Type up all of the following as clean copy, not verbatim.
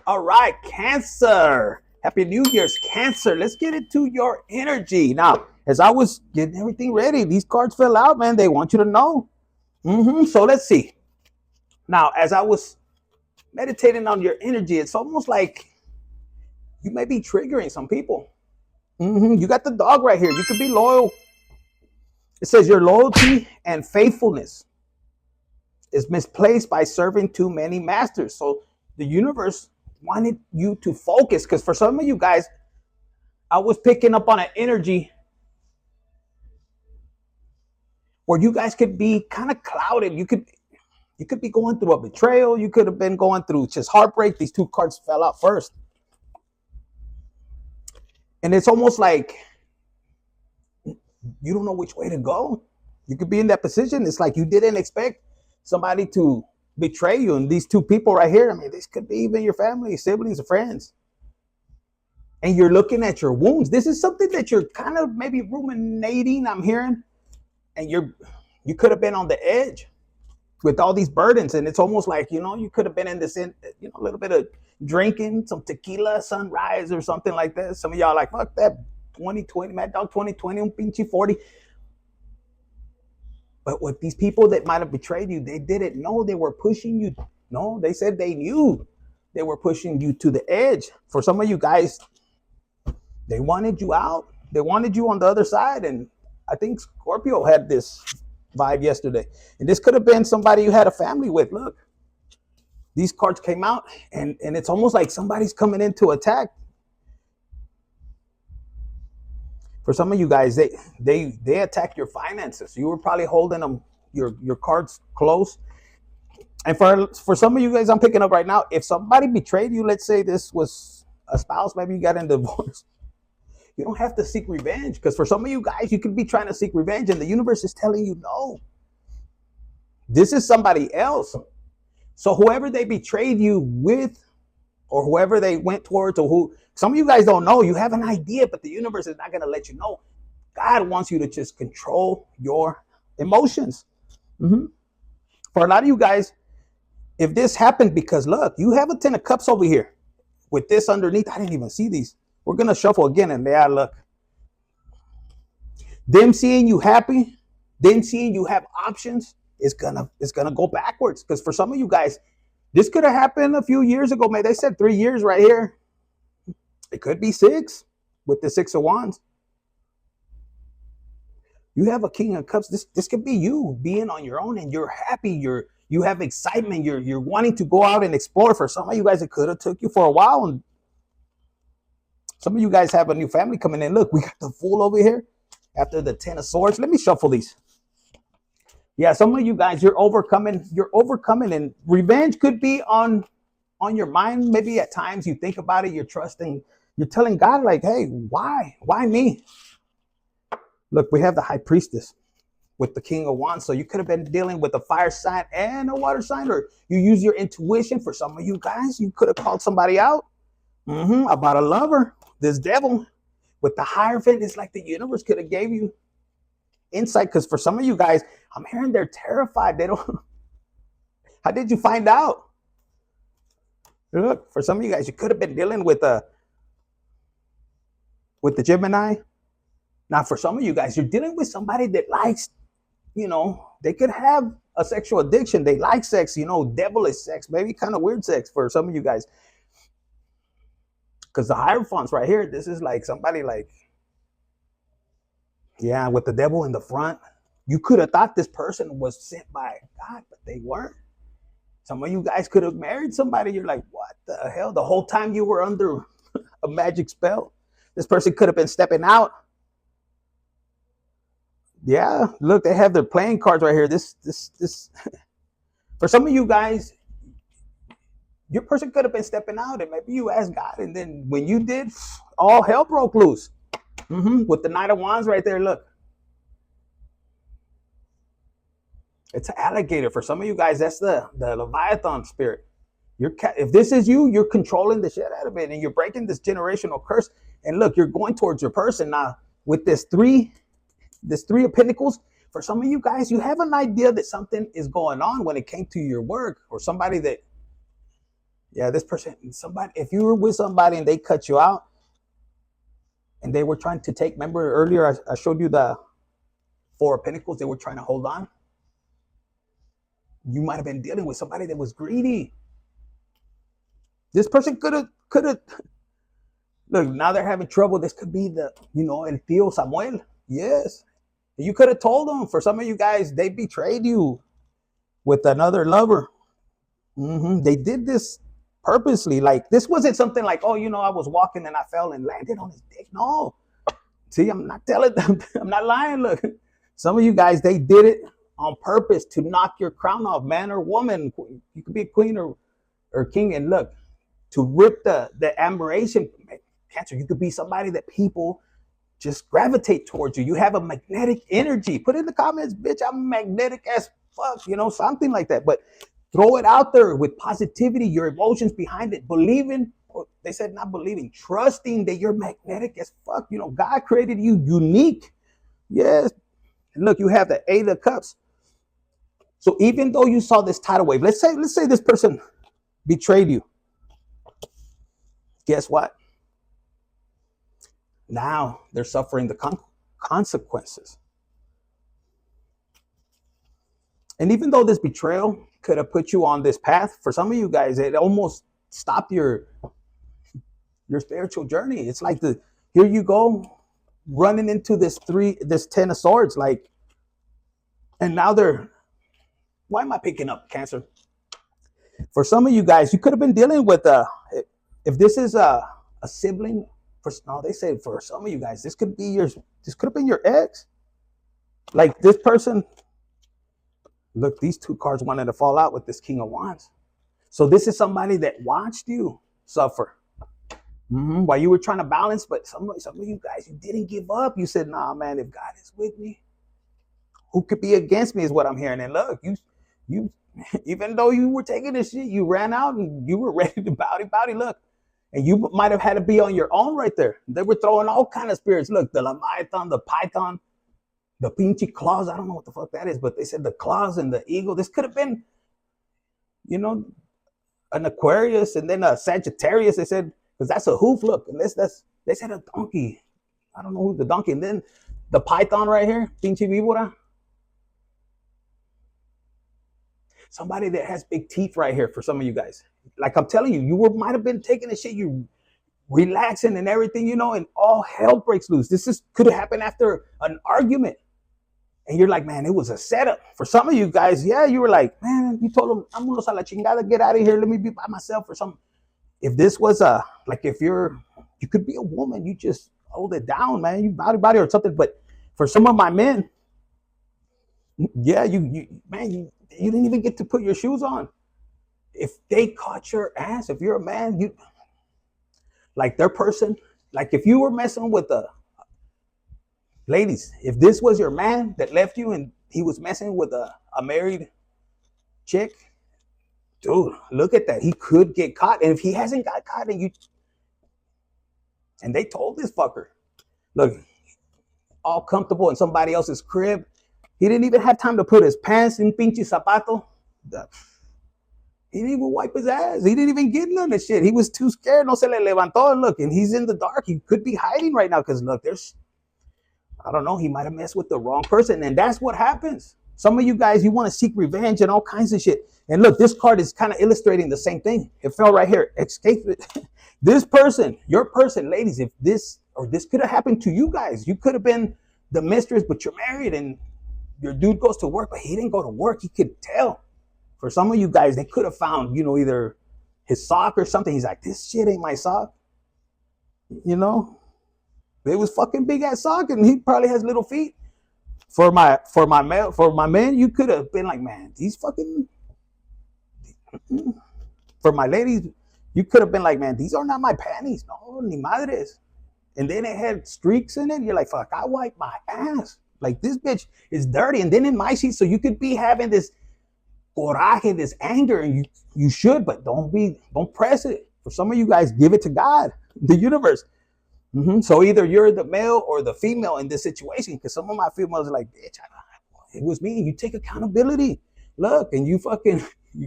All right, Cancer. Happy New Year's, Cancer. Let's get into your energy. Now, as I was getting everything ready, these cards fell out, man. They want you to know. So let's see. Now, as I was meditating on your energy, it's almost like you may be triggering some people. You got the dog right here. You could be loyal. It says your loyalty and faithfulness is misplaced by serving too many masters. So the universe wanted you to focus, because for some of you guys, I was picking up on an energy where you guys could be kind of clouded. You could be going through a betrayal. You could have been going through just heartbreak. These two cards fell out first. And it's almost like you don't know which way to go. You could be in that position. It's like you didn't expect somebody to betray you. And these two people right here, I mean, this could be even your family, siblings, or friends. And you're looking at your wounds. This is something that you're kind of maybe ruminating, I'm hearing. And you could have been on the edge with all these burdens. And it's almost like, you could have been in this, a little bit of drinking, some tequila, sunrise, or something like that. Some of y'all like, fuck that 2020, Mad Dog 2020, un pinche 40. But with these people that might have betrayed you, they didn't know they were pushing you. No, they said they knew they were pushing you to the edge. For some of you guys, they wanted you out. They wanted you on the other side. And I think Scorpio had this vibe yesterday. And this could have been somebody you had a family with. Look, these cards came out, and it's almost like somebody's coming in to attack. For some of you guys, they attack your finances. You were probably holding them your cards close. And for some of you guys, I'm picking up right now, if somebody betrayed you, let's say this was a spouse, maybe you got in a divorce, you don't have to seek revenge. Because for some of you guys, you could be trying to seek revenge, and the universe is telling you no. This is somebody else. So whoever they betrayed you with, or whoever they went towards, or who, some of you guys don't know, you have an idea, but the universe is not going to let you know. God wants you to just control your emotions. For a lot of you guys, if this happened, because look, you have a 10 of cups over here with this underneath. I didn't even see these. We're going to shuffle again, and there, look. Them seeing you happy, them seeing you have options, is gonna go backwards. Because for some of you guys, this could have happened a few years ago. Man, they said 3 years right here. It could be 6 with the 6 of Wands. You have a King of Cups. This could be you being on your own, and you're happy. You have excitement. You're wanting to go out and explore. For some of you guys, it could have took you for a while. And some of you guys have a new family coming in. Look, we got the Fool over here after the 10 of Swords. Let me shuffle these. Yeah, some of you guys, you're overcoming, and revenge could be on your mind. Maybe at times you think about it, you're trusting, you're telling God, like, hey, why me? Look, we have the High Priestess with the King of Wands. So you could have been dealing with a fire sign and a water sign, or you use your intuition. For some of you guys, you could have called somebody out about a lover. This Devil with the Hierophant, it's like the universe could have gave you insight. Because for some of you guys, I'm hearing they're terrified. They don't. How did you find out? Look, for some of you guys, you could have been dealing with the Gemini. Now, for some of you guys, you're dealing with somebody that likes, they could have a sexual addiction. They like sex, devilish sex, maybe kind of weird sex for some of you guys. Because the Hierophants right here, this is like somebody like, yeah, with the devil in the front. You could have thought this person was sent by God, but they weren't. Some of you guys could have married somebody. You're like, what the hell? The whole time you were under a magic spell. This person could have been stepping out. Yeah, look, they have their playing cards right here. This. For some of you guys, your person could have been stepping out, and maybe you asked God, and then when you did, all hell broke loose. With the Knight of Wands right there, look. It's an alligator. For some of you guys, that's the Leviathan spirit. If this is you, you're controlling the shit out of it, and you're breaking this generational curse. And look, you're going towards your person now with this three of Pentacles. For some of you guys, you have an idea that something is going on when it came to your work, or somebody that Yeah, this person, somebody, if you were with somebody and they cut you out and they were trying to take, remember earlier I showed you the Four of Pentacles, they were trying to hold on. You might have been dealing with somebody that was greedy. This person could have, look, now they're having trouble. This could be the, El Tío Samuel. Yes. You could have told them. For some of you guys, they betrayed you with another lover. They did this purposely. Like, this wasn't something like, oh, I was walking and I fell and landed on his dick. No. See, I'm not telling them. I'm not lying. Look, some of you guys, they did it on purpose to knock your crown off, man or woman. You could be a queen or king. And look, to rip the admiration. Cancer, you could be somebody that people just gravitate towards you. You have a magnetic energy. Put in the comments, bitch, I'm magnetic as fuck, something like that. But throw it out there with positivity, your emotions behind it, believing, or they said not believing, trusting that you're magnetic as fuck. God created you unique. Yes. And look, you have the Eight of Cups. So even though you saw this tidal wave, let's say this person betrayed you. Guess what? Now they're suffering the consequences. And even though this betrayal could have put you on this path, for some of you guys, it almost stopped your spiritual journey. It's like here you go, running into this 10 of swords, like, and now why am I picking up Cancer? For some of you guys, you could have been dealing with if this is a sibling. They say for some of you guys, this could have been your ex. Like, this person, look, these two cards wanted to fall out with this King of Wands. So this is somebody that watched you suffer while you were trying to balance. But some of you guys, you didn't give up. You said, nah, man, if God is with me, who could be against me is what I'm hearing. And look, you even though you were taking this shit, you ran out and you were ready to bowdy. Look. And you might have had to be on your own right there. They were throwing all kind of spirits. Look, the Leviathan, the Python, the Pinchy Claws. I don't know what the fuck that is, but they said the claws and the eagle. This could have been, an Aquarius and then a Sagittarius. They said, because that's a hoof. Look, and they said a donkey. I don't know who's the donkey. And then the Python right here, Pinchy Víbora. Somebody that has big teeth right here for some of you guys. Like I'm telling you, might have been taking the shit, you relaxing and everything, and all hell breaks loose. This could have happened after an argument. And you're like, man, it was a setup. For some of you guys, yeah, you were like, man, you told them, vámonos a la chingada, get out of here, let me be by myself or something. If this was if you could be a woman, you just hold it down, man, you body or something. But for some of my men, yeah, you didn't even get to put your shoes on. If they caught your ass, if you're a man, like their person, like if you were messing with ladies, if this was your man that left you and he was messing with a married chick, dude, look at that. He could get caught. And if he hasn't got caught and they told this fucker, look, all comfortable in somebody else's crib, he didn't even have time to put his pants in pinche zapato. He didn't even wipe his ass. He didn't even get none of that shit. He was too scared. No se le levantó. And look, and he's in the dark. He could be hiding right now because look, I don't know, he might have messed with the wrong person. And that's what happens. Some of you guys, you want to seek revenge and all kinds of shit. And look, this card is kind of illustrating the same thing. It fell right here. Escape it. This person, your person, ladies, if this could have happened to you guys, you could have been the mistress, but you're married and your dude goes to work, but he didn't go to work. He could tell. For some of you guys, they could have found, either his sock or something. He's like, this shit ain't my sock. It was fucking big ass sock, and he probably has little feet. For my man, you could have been like, man, these fucking. For my ladies, you could have been like, man, these are not my panties. No, ni madres. And then it had streaks in it. You're like, fuck, I wipe my ass. Like, this bitch is dirty. And then in my sheet, so you could be having this coraje, this anger, and you should, but don't press it. For some of you guys, give it to God, the universe. So either you're the male or the female in this situation, because some of my females are like, bitch, it was me. You take accountability. Look, and you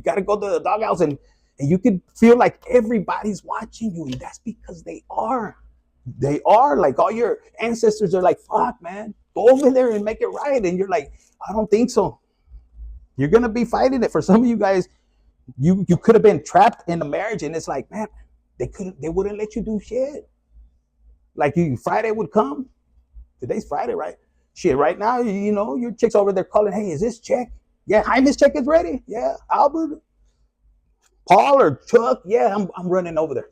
got to go to the doghouse and And you could feel like everybody's watching you, and that's because they are. They are. Like, all your ancestors are like, fuck, man, go over there and make it right. And you're like, I don't think so. You're gonna be fighting it. For some of you guys, you could have been trapped in a marriage, and it's like, man, they wouldn't let you do shit. Like, Friday would come. Today's Friday, right? Shit, right now, your chick's over there calling, hey, is this check? Yeah, hi, Miss Check is ready. Yeah, Albert, Paul, or Chuck. Yeah, I'm running over there.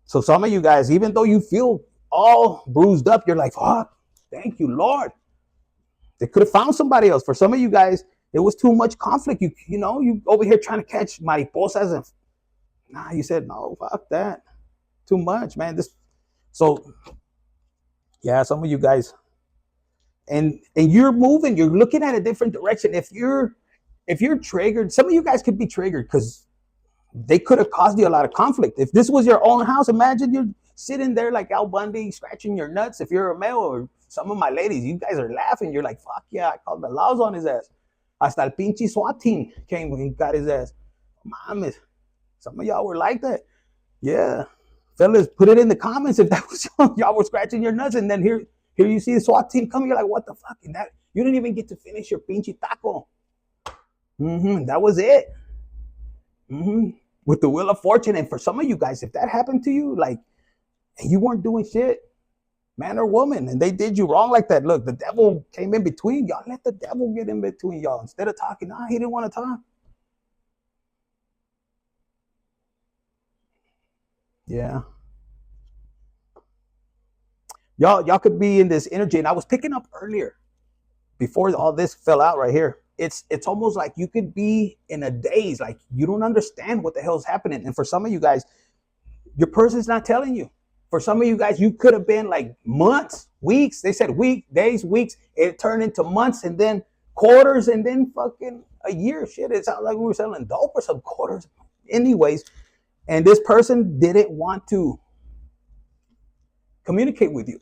So some of you guys, even though you feel all bruised up, you're like, fuck, thank you, Lord. They could have found somebody else. For some of you guys, it was too much conflict. You over here trying to catch mariposas, and you said, no, fuck that. Too much, man. So yeah, some of you guys, and you're moving, you're looking at a different direction. If you're triggered, some of you guys could be triggered because they could have caused you a lot of conflict. If this was your own house, imagine you're sitting there like Al Bundy, scratching your nuts. If you're a male, or some of my ladies, you guys are laughing. You're like, fuck yeah, I called the laws on his ass. Hasta el pinche SWAT team came and got his ass. Mames. Some of y'all were like that. Yeah. Fellas, put it in the comments if that was y'all were scratching your nuts, and then here you see the SWAT team coming. You're like, what the fuck? And that you didn't even get to finish your pinche taco. That was it. With the Wheel of Fortune. And for some of you guys, if that happened to you, like, and you weren't doing shit, man or woman, and they did you wrong like that, look, the devil came in between. Y'all let the devil get in between y'all. Instead of talking, he didn't want to talk. Yeah. Y'all could be in this energy. And I was picking up earlier, before all this fell out right here. It's almost like you could be in a daze, like you don't understand what the hell's happening. And for some of you guys, your person's not telling you. For some of you guys, you could have been like months, weeks. They said days, weeks. It turned into months, and then quarters, and then fucking a year. Shit, it sounded like we were selling dope or some quarters. Anyways, and this person didn't want to communicate with you.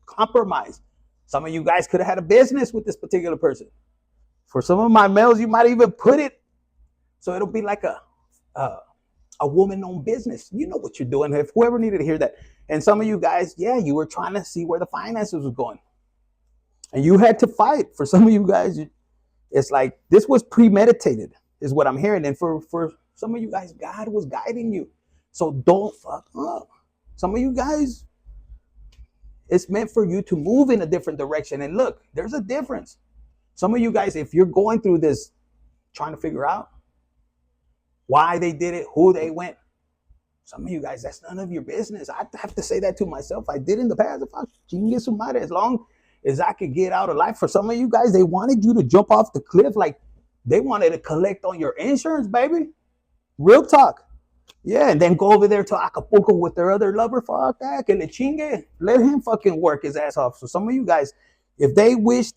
Compromise. Some of you guys could have had a business with this particular person. For some of my males, you might even put it so it'll be like a woman-owned business. You know what you're doing. If whoever needed to hear that. And some of you guys, yeah, you were trying to see where the finances was going, and you had to fight. For some of you guys, it's like this was premeditated, is what I'm hearing. And for some of you guys, God was guiding you. So don't fuck up. Some of you guys, it's meant for you to move in a different direction. And look, there's a difference. Some of you guys, if you're going through this, trying to figure out why they did it, who they went, some of you guys, that's none of your business. I have to say that to myself. I did in the past. If I can get somebody, as long as I could get out of life. For some of you guys, they wanted you to jump off the cliff. Like, they wanted to collect on your insurance, baby. Real talk. Yeah, and then go over there to Acapulco with their other lover. Fuck that, que le chingue. Let him fucking work his ass off. So some of you guys, if they wish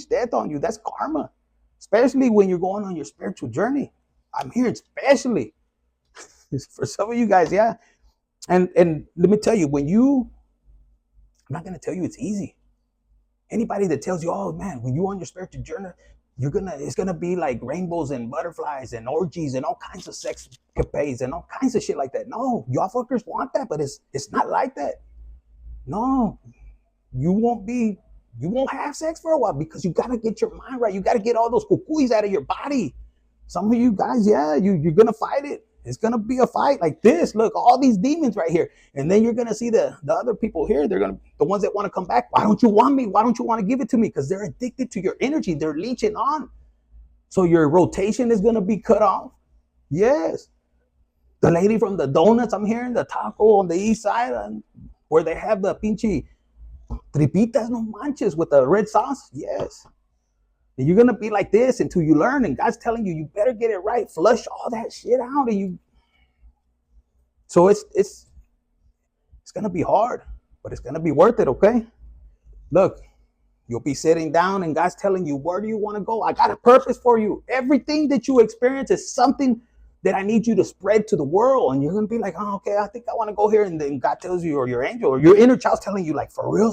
death on you, that's karma. Especially when you're going on your spiritual journey. I'm here, especially for some of you guys, yeah. And let me tell you, I'm not gonna tell you it's easy. Anybody that tells you, oh man, when you're on your spiritual journey, it's gonna be like rainbows and butterflies and orgies and all kinds of sex capades and all kinds of shit like that. No, y'all fuckers want that, but it's not like that. No, you won't have sex for a while because you gotta get your mind right. You gotta get all those cucuys out of your body. Some of you guys, yeah, you're gonna fight it. It's gonna be a fight like this. Look, all these demons right here, and then you're gonna see the other people here. They're the ones that want to come back. Why don't you want me? Why don't you want to give it to me? Because they're addicted to your energy. They're leeching on. So your rotation is gonna be cut off. Yes. The lady from the donuts, I'm hearing the taco on the east side, where they have the pinche tripitas no manches with the red sauce. Yes. And you're gonna be like this until you learn, and God's telling you, you better get it right. Flush all that shit out, so it's gonna be hard, but it's gonna be worth it, okay? Look, you'll be sitting down and God's telling you, where do you want to go? I got a purpose for you. Everything that you experience is something that I need you to spread to the world. And you're gonna be like, oh, okay, I think I want to go here. And then God tells you, or your angel or your inner child's telling you, like, for real,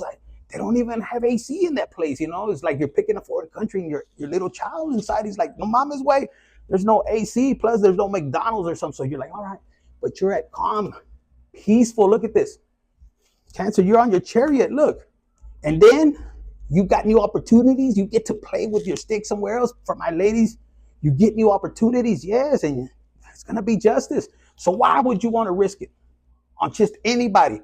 they don't even have AC in that place. It's like you're picking a foreign country, and your little child inside, he's like, no mama's way. There's no AC, plus there's no McDonald's or something. So you're like, all right, but you're at calm, peaceful. Look at this. Cancer, you're on your chariot, look. And then you got new opportunities. You get to play with your stick somewhere else. For my ladies, you get new opportunities, yes, and it's going to be justice. So why would you want to risk it on just anybody?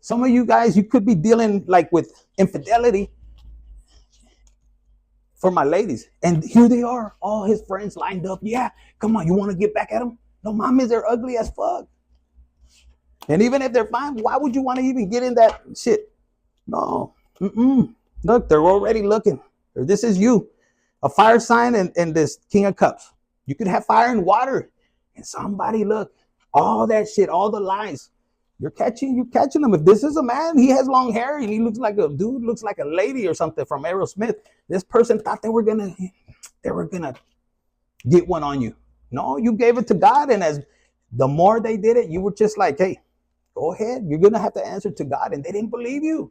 Some of you guys, you could be dealing like with infidelity. For my ladies, and here they are, all his friends lined up. Yeah, come on, you want to get back at them? No, mames, they're ugly as fuck. And even if they're fine, why would you want to even get in that shit? No. Look, they're already looking. This is you, a fire sign, and this King of Cups. You could have fire and water, and somebody, look, all that shit, all the lies. You're catching them. If this is a man, he has long hair and he looks like a dude, looks like a lady or something from Aerosmith. This person thought they were gonna get one on you. No, you gave it to God, and as the more they did it, you were just like, hey, go ahead. You're gonna have to answer to God, and they didn't believe you.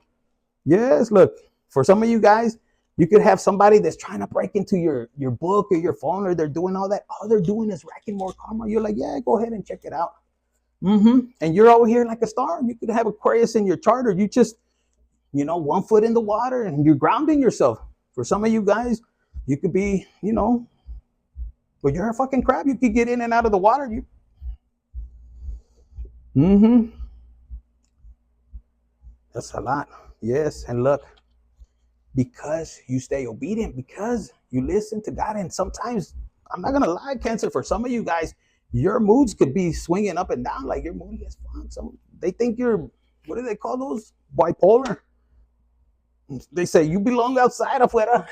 Yes, look, for some of you guys, you could have somebody that's trying to break into your book or your phone, or they're doing all that. All they're doing is racking more karma. You're like, yeah, go ahead and check it out. And you're over here like a star. You could have Aquarius in your chart, or you just, 1 foot in the water and you're grounding yourself. For some of you guys, you could be, but you're a fucking crab. You could get in and out of the water. That's a lot. Yes, and look, because you stay obedient, because you listen to God, and sometimes, I'm not gonna lie, Cancer, for some of you guys, your moods could be swinging up and down, like you're moody as fuck. So they think you're, what do they call those? Bipolar. They say you belong outside, afuera.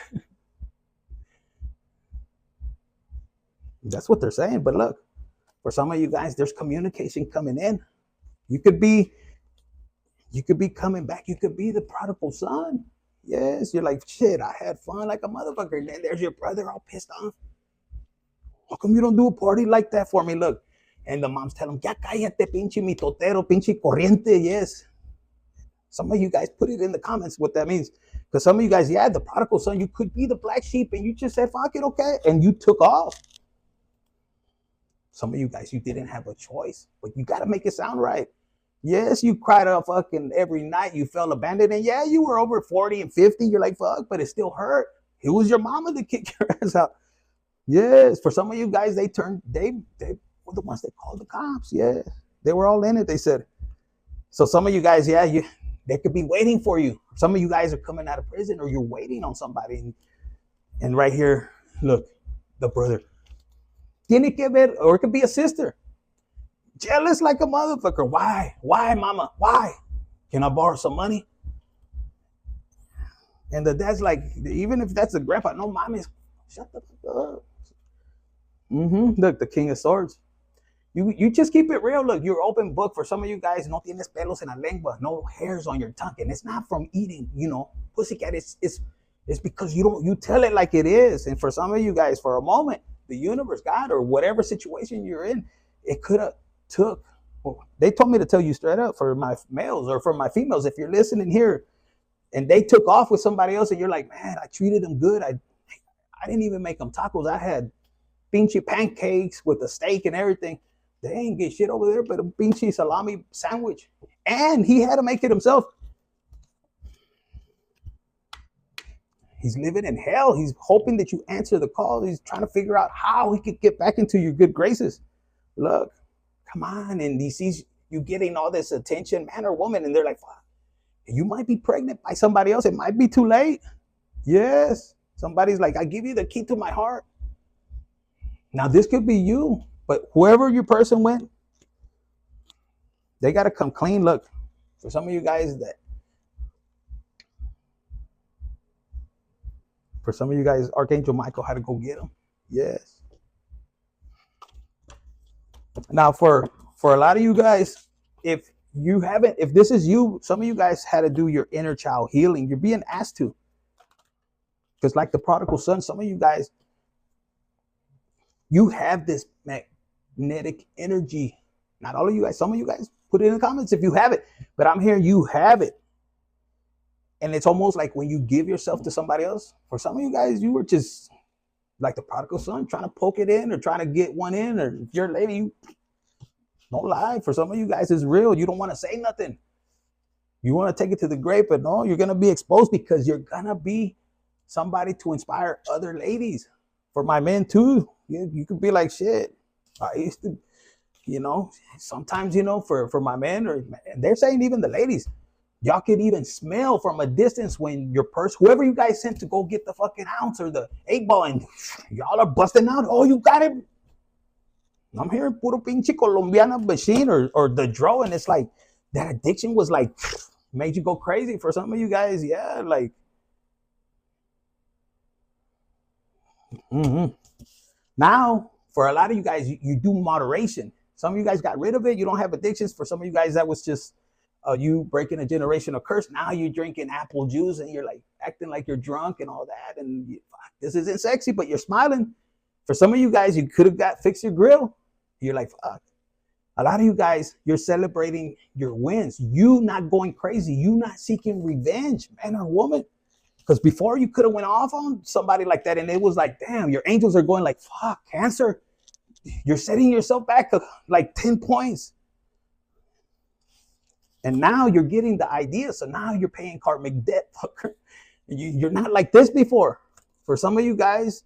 That's what they're saying. But look, for some of you guys, there's communication coming in. You could be coming back. You could be the prodigal son. Yes, you're like, shit, I had fun like a motherfucker. And then there's your brother all pissed off. How come you don't do a party like that for me? Look. And the moms tell him, ya cállate, pinche mitotero, pinche corriente. Yes. Some of you guys put it in the comments what that means. Because some of you guys, yeah, the prodigal son, you could be the black sheep, and you just said, fuck it, okay. And you took off. Some of you guys, you didn't have a choice, but you got to make it sound right. Yes, you cried out fucking every night. You felt abandoned. And yeah, you were over 40 and 50. You're like, fuck, but it still hurt. It was your mama that kicked your ass out. Yes, for some of you guys, they were the ones that called the cops. Yeah, they were all in it, they said. So some of you guys, yeah, they could be waiting for you. Some of you guys are coming out of prison, or you're waiting on somebody. And right here, look, the brother. Tiene que ver, or it could be a sister. Jealous like a motherfucker. Why? Why, mama? Why? Can I borrow some money? And the dad's like, even if that's the grandpa, no, mommy, shut the fuck up. Look, the King of Swords. You just keep it real. Look, you're open book. For some of you guys, no tienes pelos en la lengua, no hairs on your tongue, and it's not from eating, pussycat. It's because you tell it like it is. And for some of you guys, for a moment, the universe, God, or whatever situation you're in, it could have took. Well, they told me to tell you straight up, for my males or for my females, if you're listening here, and they took off with somebody else, and you're like, man, I treated them good. I didn't even make them tacos. I had pinche pancakes with a steak and everything. They ain't get shit over there but a pinche salami sandwich. And he had to make it himself. He's living in hell. He's hoping that you answer the call. He's trying to figure out how he could get back into your good graces. Look, come on. And he sees you getting all this attention, man or woman, and they're like, fuck, you might be pregnant by somebody else. It might be too late. Yes. Somebody's like, I give you the key to my heart. Now, this could be you, but whoever your person went, they got to come clean. Look, for some of you guys, Archangel Michael had to go get them. Yes. Now, for a lot of you guys, if this is you, some of you guys had to do your inner child healing. You're being asked to. Because like the prodigal son, some of you guys, you have this magnetic energy. Not all of you guys. Some of you guys, put it in the comments if you have it. But I'm hearing you have it. And it's almost like when you give yourself to somebody else. For some of you guys, you were just Like the prodigal son, trying to poke it in or trying to get one in. Or if you're a lady, you don't lie. For some of you guys, it's real. You don't want to say nothing. You want to take it to the grave, but no, you're going to be exposed because you're going to be somebody to inspire other ladies. For my men too, you could be like, shit, I used to, sometimes, for my men, or and they're saying even the ladies, y'all could even smell from a distance when your whoever you guys sent to go get the fucking ounce or the 8 ball, and y'all are busting out. Oh, you got it. I'm hearing puro pinche colombiana machine or the draw, and it's like that addiction was like made you go crazy. For some of you guys, yeah, like now for a lot of you guys, you do moderation. Some of you guys got rid of it. You don't have addictions. For some of you guys, that was just you breaking a generational curse. Now you're drinking apple juice and you're like acting like you're drunk and all that, and this isn't sexy, but you're smiling. For some of you guys, you could have fixed your grill. You're like, fuck. A lot of you guys, you're celebrating your wins. You not going crazy. You not seeking revenge, man or woman. Because before you could have went off on somebody like that, and it was like, damn, your angels are going like, fuck, Cancer. You're setting yourself back like 10 points. And now you're getting the idea. So now you're paying karmic debt, fucker. You're not like this before. For some of you guys,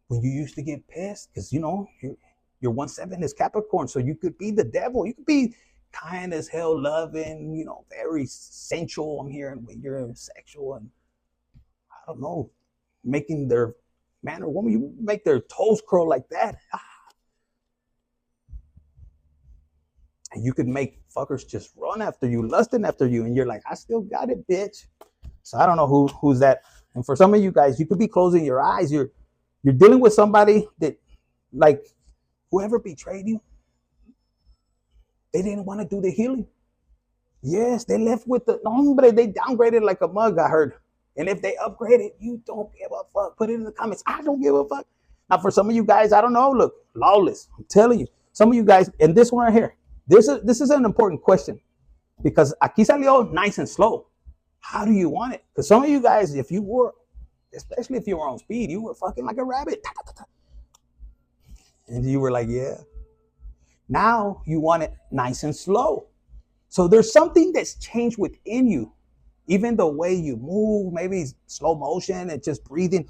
when you used to get pissed, because your 1/7 is Capricorn, so you could be the devil. You could be kind as hell, loving, very sensual. I'm hearing when you're sexual and I don't know, making their man or woman, you make their toes curl like that. And you could make fuckers just run after you, lusting after you, and you're like, I still got it, bitch. So I don't know who's that. And for some of you guys, you could be closing your eyes. You're dealing with somebody that, like, whoever betrayed you, they didn't want to do the healing. Yes, they left with the hombre. They downgraded like a mug, I heard. And if they upgraded, you don't give a fuck. Put it in the comments. I don't give a fuck. Now, for some of you guys, I don't know. Look, lawless. I'm telling you. Some of you guys, and this one right here, this is an important question. Because aquí salió nice and slow. How do you want it? Because some of you guys, if you were, especially if you were on speed, you were fucking like a rabbit. And you were like, yeah. Now you want it nice and slow. So there's something that's changed within you. Even the way you move, maybe slow motion and just breathing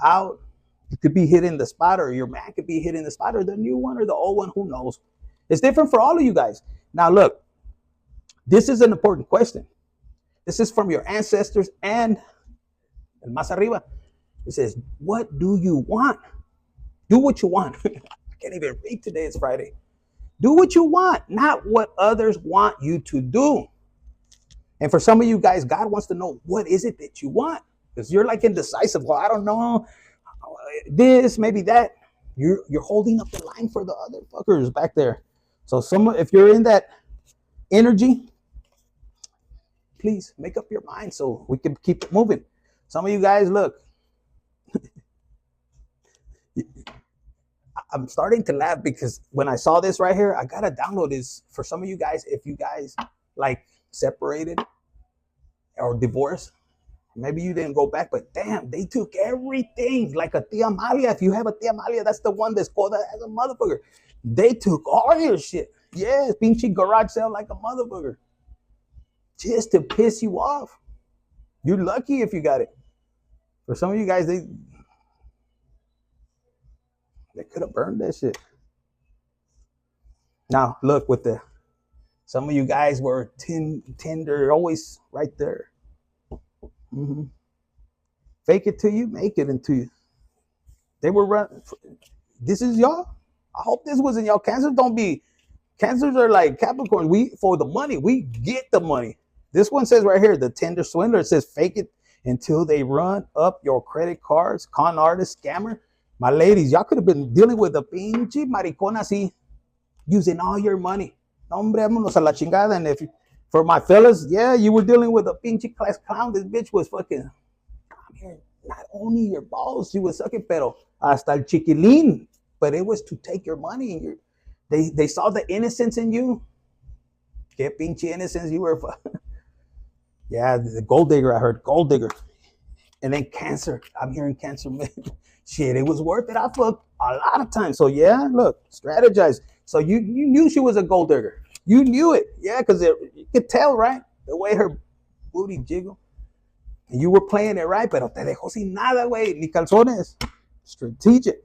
out. You could be hitting the spot, or your man could be hitting the spot, or the new one or the old one, who knows? It's different for all of you guys. Now look, this is an important question. This is from your ancestors and el más arriba. It says, what do you want? Do what you want. I can't even read today. It's Friday. Do what you want, not what others want you to do. And for some of you guys, God wants to know, what is it that you want? Because you're like indecisive. Well, I don't know. This, maybe that. You're holding up the line for the other fuckers back there. So if you're in that energy, please make up your mind so we can keep it moving. Some of you guys, look. I'm starting to laugh because when I saw this right here, I gotta download this. For some of you guys, if you guys like separated or divorced, maybe you didn't go back, but damn, they took everything. Like a Tia Malia. If you have a Tia Malia, that's the one that's called as a motherfucker. They took all your shit. Yes, pinche garage sale like a motherfucker. Just to piss you off. You're lucky if you got it. For some of you guys, they could have burned that shit. Now, look, some of you guys were tender, always right there. Mm-hmm. Fake it till you make it into you. They were running. This is y'all. I hope this wasn't y'all. Cancers are like Capricorn. For the money, we get the money. This one says right here, the tender swindler. It says fake it until they run up your credit cards. Con artist, scammer. My ladies, y'all could have been dealing with a pinche maricona así, using all your money. Hombre, vámonos a la chingada. And for my fellas, yeah, you were dealing with a pinche class clown. This bitch was fucking, I'm here, not only your balls, she was sucking, pero hasta el chiquilín. But it was to take your money. And they saw the innocence in you. Que pinche innocence you were. Yeah, the gold digger, I heard. Gold digger. And then Cancer. I'm hearing Cancer. shit, it was worth it. I fucked a lot of times. So yeah, look, strategize. So you knew she was a gold digger. You knew it. Yeah, because you could tell, right? The way her booty jiggle. And you were playing it right, pero te dejó sin nada, güey, ni calzones. Strategic.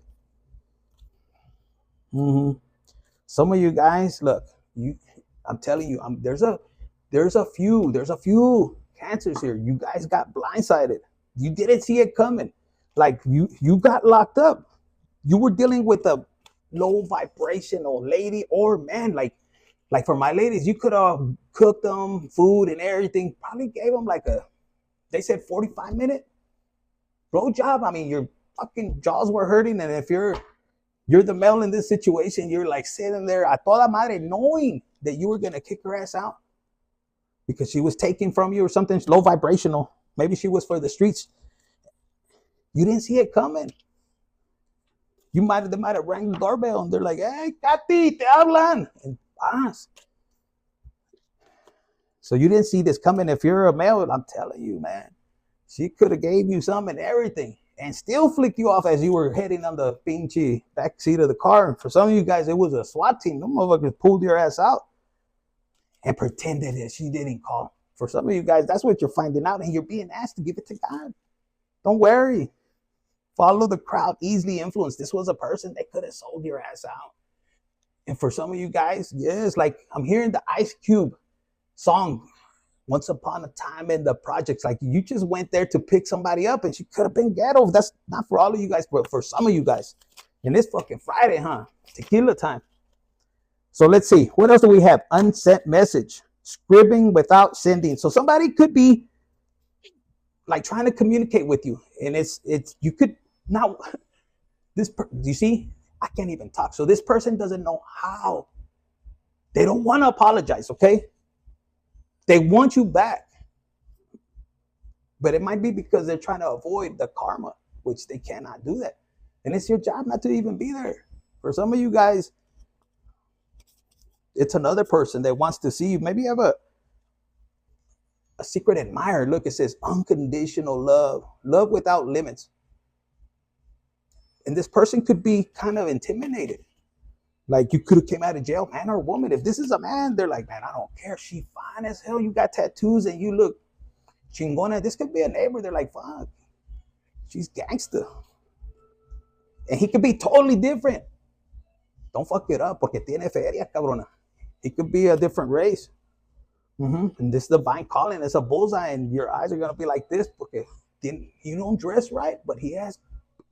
Mm-hmm. Some of you guys, look, I'm telling you, there's a few cancers here. You guys got blindsided. You didn't see it coming. Like you got locked up. You were dealing with a low vibrational lady or man. Like for my ladies, you could have cooked them food and everything. Probably gave them like they said 45-minute blow job. I mean, your fucking jaws were hurting, and if you're the male in this situation, you're like sitting there a toda madre knowing that you were going to kick her ass out because she was taking from you or something low vibrational. Maybe she was for the streets. You didn't see it coming. They might have rang the doorbell and they're like, hey, Katy, te hablan. And pass. So you didn't see this coming. If you're a male, I'm telling you, man, she could have gave you some and everything and still flicked you off as you were heading on the pinche back seat of the car. For some of you guys, it was a SWAT team. Them motherfuckers pulled your ass out and pretended that she didn't call. For some of you guys, that's what you're finding out, and you're being asked to give it to God. Don't worry. Follow the crowd, easily influenced. This was a person that could have sold your ass out. And for some of you guys, yes, like I'm hearing the Ice Cube song, Once Upon a Time in the Projects. Like you just went there to pick somebody up and she could have been ghetto. That's not for all of you guys, but for some of you guys. And it's fucking Friday, huh? Tequila time. So let's see. What else do we have? Unsent message. Scribbling without sending. So somebody could be like trying to communicate with you. And it's you could now, do you see? I can't even talk. So this person doesn't know how. They don't want to apologize, okay? They want you back. But it might be because they're trying to avoid the karma, which they cannot do that. And it's your job not to even be there. For some of you guys, it's another person that wants to see you. Maybe you have a secret admirer. Look, it says unconditional love, love without limits. And this person could be kind of intimidated. Like you could have came out of jail, man or woman. If this is a man, they're like, man, I don't care. She fine as hell. You got tattoos and you look chingona. This could be a neighbor. They're like, fuck, she's gangster. And he could be totally different. Don't fuck it up, porque tiene feria, cabrona. He could be a different race. And this divine calling is a bullseye, and your eyes are gonna be like this, porque you don't dress right, but he has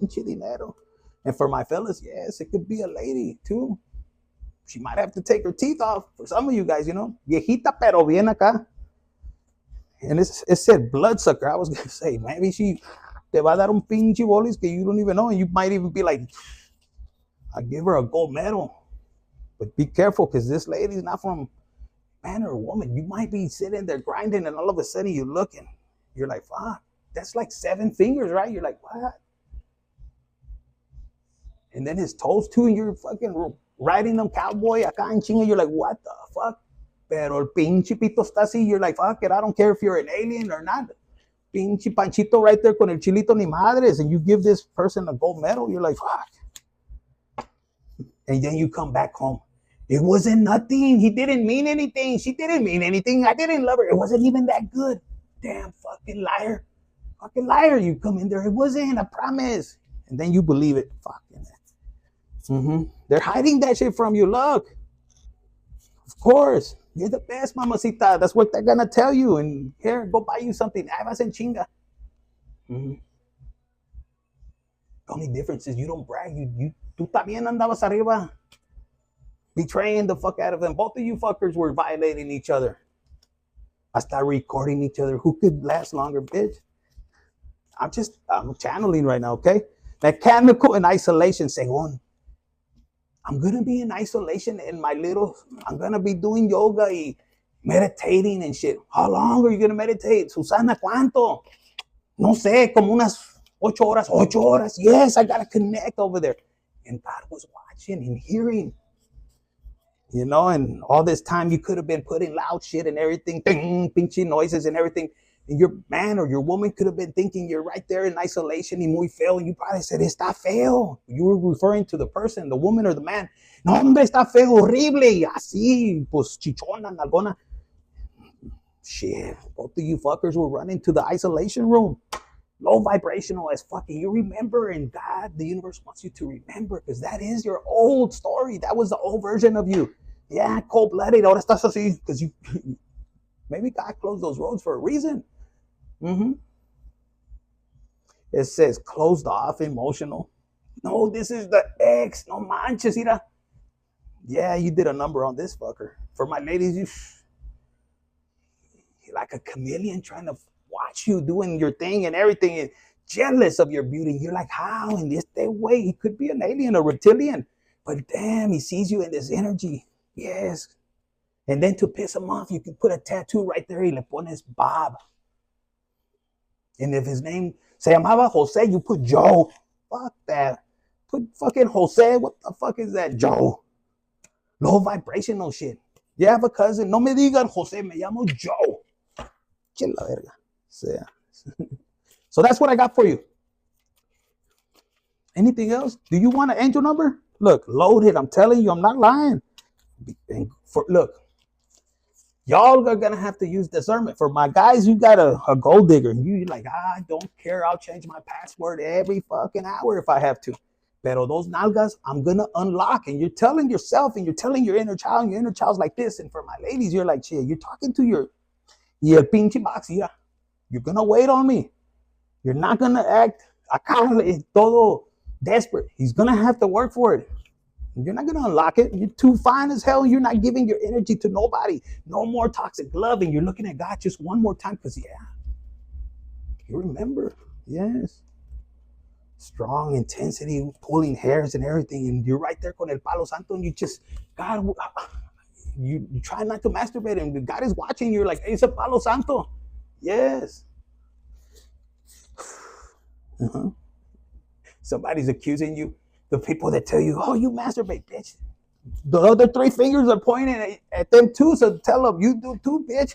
pinche dinero. And for my fellas, yes, it could be a lady too. She might have to take her teeth off. For some of you guys, you know, viejita pero bien acá. And it said bloodsucker. I was gonna say maybe she te va a dar un pinche bolis que you don't even know, and you might even be like, I give her a gold medal. But be careful, because this lady's not from man or woman. You might be sitting there grinding, and all of a sudden you're looking. You're like, fuck, that's like 7 fingers, right? You're like, what? And then his toes too, and you're fucking riding them cowboy acá en chinga. You're like, what the fuck? Pero el pinche pito está así. You're like, fuck it, I don't care if you're an alien or not. Pinche panchito right there con el chilito ni madres. And you give this person a gold medal. You're like, fuck. And then you come back home. It wasn't nothing. He didn't mean anything. She didn't mean anything. I didn't love her. It wasn't even that good. Damn fucking liar. Fucking liar. You come in there. It wasn't, I promise. And then you believe it. Fucking. They're hiding that shit from you. Look. Of course. You're the best, mamacita. That's what they're going to tell you. And here, go buy you something. Ay, vas en chinga. The only difference is you don't brag. Tú también andabas arriba. Betraying the fuck out of them. Both of you fuckers were violating each other. Hasta recording each other. Who could last longer, bitch? I'm channeling right now, okay? Mechanical in isolation, según. I'm going to be in isolation I'm going to be doing yoga y meditating and shit. How long are you going to meditate? Susana, ¿cuánto? No sé, como unas 8 horas. 8 horas. Yes, I got to connect over there. And God was watching and hearing. You know, and all this time you could have been putting loud shit and everything, ding, pinchy noises and everything. And your man or your woman could have been thinking you're right there in isolation y muy feo. And you probably said, está feo. You were referring to the person, the woman or the man. No, hombre, está feo, horrible. Y así, pues chichona, nalgona. Shit, both of you fuckers were running to the isolation room. Low vibrational as fucking. You remember, and God, the universe wants you to remember, because that is your old story. That was the old version of you. Yeah, cold-blooded. Ahora estás así, because you maybe God closed those roads for a reason. It says closed off, emotional. No, this is the ex. No manches, mira. Yeah, you did a number on this fucker. For my ladies, you're like a chameleon trying to watch you doing your thing and everything, and jealous of your beauty. You're like, how in this way? He could be an alien, a reptilian, but damn, he sees you in this energy. Yes. And then to piss him off, you can put a tattoo right there. Y le pones Bob. And if his name se llamaba Jose, you put Joe. Fuck that. Put fucking Jose. What the fuck is that, Joe? Low vibrational shit. You have a cousin. No me digan Jose, me llamo Joe. Que la verga. So that's what I got for you. Anything else? Do you want an angel number? Look, loaded. I'm telling you, I'm not lying. Look, y'all are gonna have to use discernment. For my guys, you got a gold digger. You like, I don't care. I'll change my password every fucking hour if I have to. Pero those nalgas, I'm gonna unlock. And you're telling yourself, and you're telling your inner child, and your inner child's like this. And for my ladies, you're like, shit, you're talking to your pinche box, yeah. You're going to wait on me. You're not going to act acá todo desperate. He's going to have to work for it. You're not going to unlock it. You're too fine as hell. You're not giving your energy to nobody. No more toxic love. And you're looking at God just one more time because, yeah, you remember. Yes. Strong intensity, pulling hairs and everything. And you're right there con el palo santo. And you just, God, you try not to masturbate. And God is watching. You're like, hey, it's a palo santo. Yes. Somebody's accusing you. The people that tell you, oh, you masturbate, bitch. The other three fingers are pointing at them too, so tell them, you do too, bitch.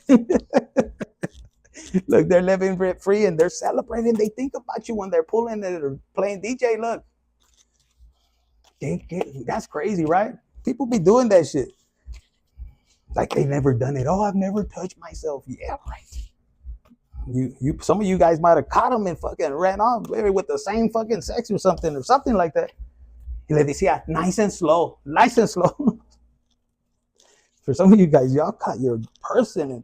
Look, they're living free and they're celebrating. They think about you when they're pulling it or playing DJ. Look. That's crazy, right? People be doing that shit. Like they never done it. Oh, I've never touched myself. Yeah, right. Some of you guys might have caught him and fucking ran off maybe with the same fucking sex or something like that. Y le decía, nice and slow. For some of you guys, y'all caught your person and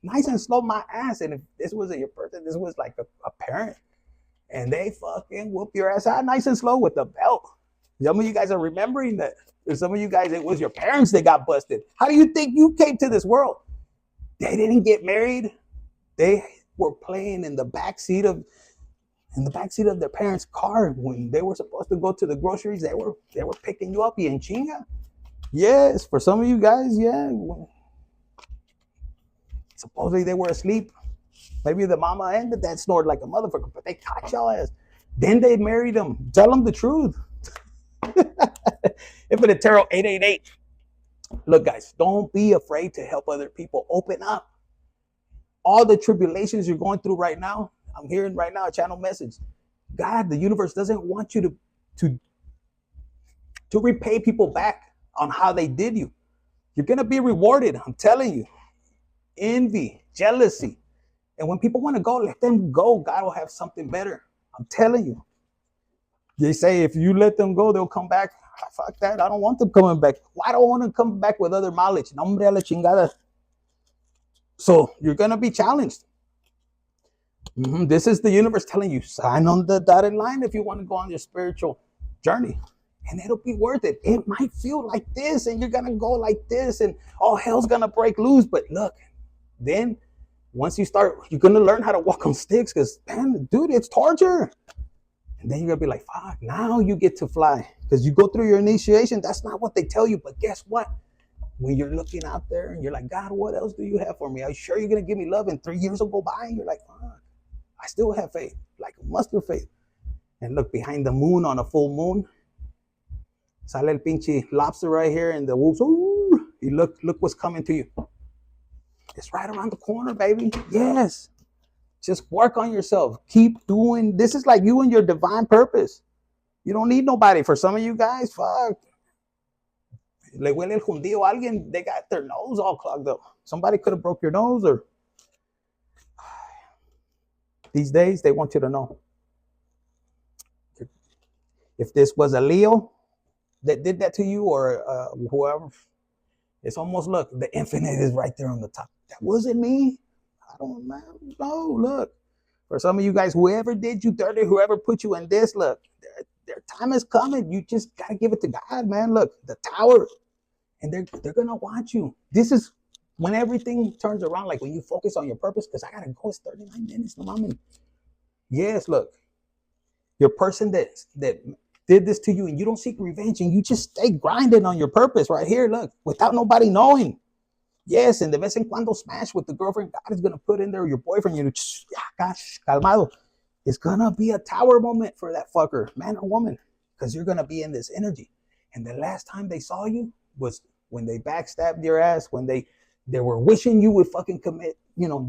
nice and slow my ass. And if this wasn't your person, this was like a parent. And they fucking whoop your ass out nice and slow with the belt. Some of you guys are remembering that. For some of you guys, it was your parents that got busted. How do you think you came to this world? They didn't get married. They were playing in the back seat of their parents' car when they were supposed to go to the groceries. They were picking you up en chinga. Yes, for some of you guys, yeah. Supposedly they were asleep. Maybe the mama and the dad snored like a motherfucker, but they caught y'all ass. Then they married them. Tell them the truth. Infinite Tarot 888. Look, guys, don't be afraid to help other people. Open up. All the tribulations you're going through right now, I'm hearing right now a channel message. God, the universe doesn't want you to repay people back on how they did you. You're going to be rewarded. I'm telling you. Envy, jealousy. And when people want to go, let them go. God will have something better. I'm telling you. They say if you let them go, they'll come back. Fuck that. I don't want them coming back. Why don't I want to come back with other knowledge? Nombre a la chingada. So you're going to be challenged. This is the universe telling you, sign on the dotted line if you want to go on your spiritual journey. And it'll be worth it. It might feel like this, and you're going to go like this, and all hell's going to break loose. But look, then once you start, you're going to learn how to walk on sticks because, man, dude, it's torture. And then you're going to be like, fuck, now you get to fly. Because you go through your initiation. That's not what they tell you. But guess what? When you're looking out there and you're like, God, what else do you have for me? Are you sure you're going to give me love? And 3 years will go by and you're like, fuck, I still have faith, like a mustard faith. And look, behind the moon on a full moon, sale el pinche lobster right here and the wolves. Ooh, look what's coming to you. It's right around the corner, baby. Yes. Just work on yourself. Keep doing. This is like you and your divine purpose. You don't need nobody. For some of you guys, fuck. Le huele el jundío a alguien, they got their nose all clogged up. Somebody could have broke your nose, or these days they want you to know. If this was a Leo that did that to you, or whoever, it's almost, look, the infinite is right there on the top. That wasn't me. I don't know. Look, for some of you guys, whoever did you dirty, whoever put you in this, look, their time is coming. You just gotta give it to God, man. Look, the tower, and they're gonna want you. This is when everything turns around, like when you focus on your purpose. Because I gotta go. It's 39 minutes. No mames. Yes, look, your person that did this to you, and you don't seek revenge, and you just stay grinding on your purpose right here. Look, without nobody knowing. Yes, and de vez en cuando smash with the girlfriend God is gonna put in there, your boyfriend. You know, gosh, calmado. It's gonna be a tower moment for that fucker, man or woman, because you're gonna be in this energy. And the last time they saw you was when they backstabbed your ass, when they were wishing you would fucking commit,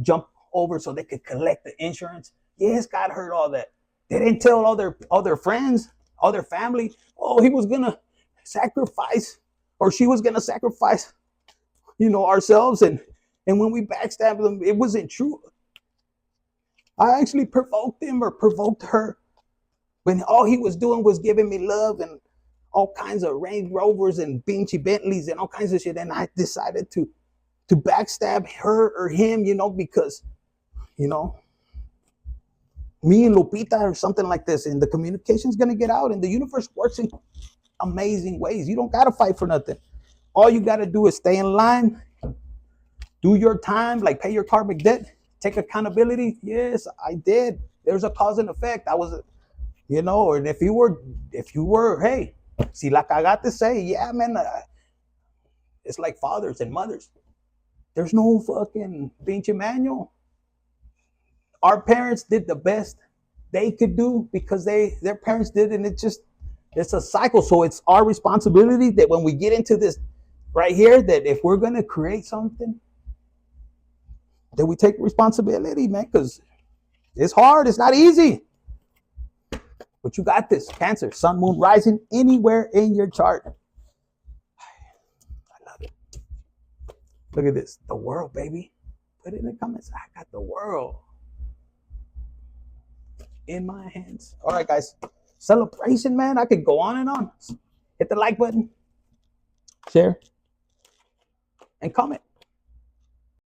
jump over so they could collect the insurance. Yes, God heard all that. They didn't tell all their friends, all their family, oh, he was gonna sacrifice, or she was gonna sacrifice, ourselves, and when we backstabbed them, it wasn't true. I actually provoked him or provoked her when all he was doing was giving me love and all kinds of Range Rovers and Beachy Bentleys and all kinds of shit. And I decided to backstab her or him, because, me and Lupita or something like this. And the communication's going to get out, and the universe works in amazing ways. You don't got to fight for nothing. All you got to do is stay in line, do your time, like pay your karmic debt, take accountability. Yes, I did. There's a cause and effect. I was, and if you were, hey, si la cagaste, say, yeah, man, it's like fathers and mothers. There's no fucking pinche manual. Our parents did the best they could do because their parents did, and it's a cycle. So it's our responsibility that when we get into this right here, that if we're going to create something, that we take responsibility, man, because it's hard. It's not easy. But you got this. Cancer, sun, moon, rising, anywhere in your chart. I love it. Look at this. The world, baby. Put it in the comments. I got the world in my hands. All right, guys. Celebration, man. I could go on and on. Hit the like button, share, and comment.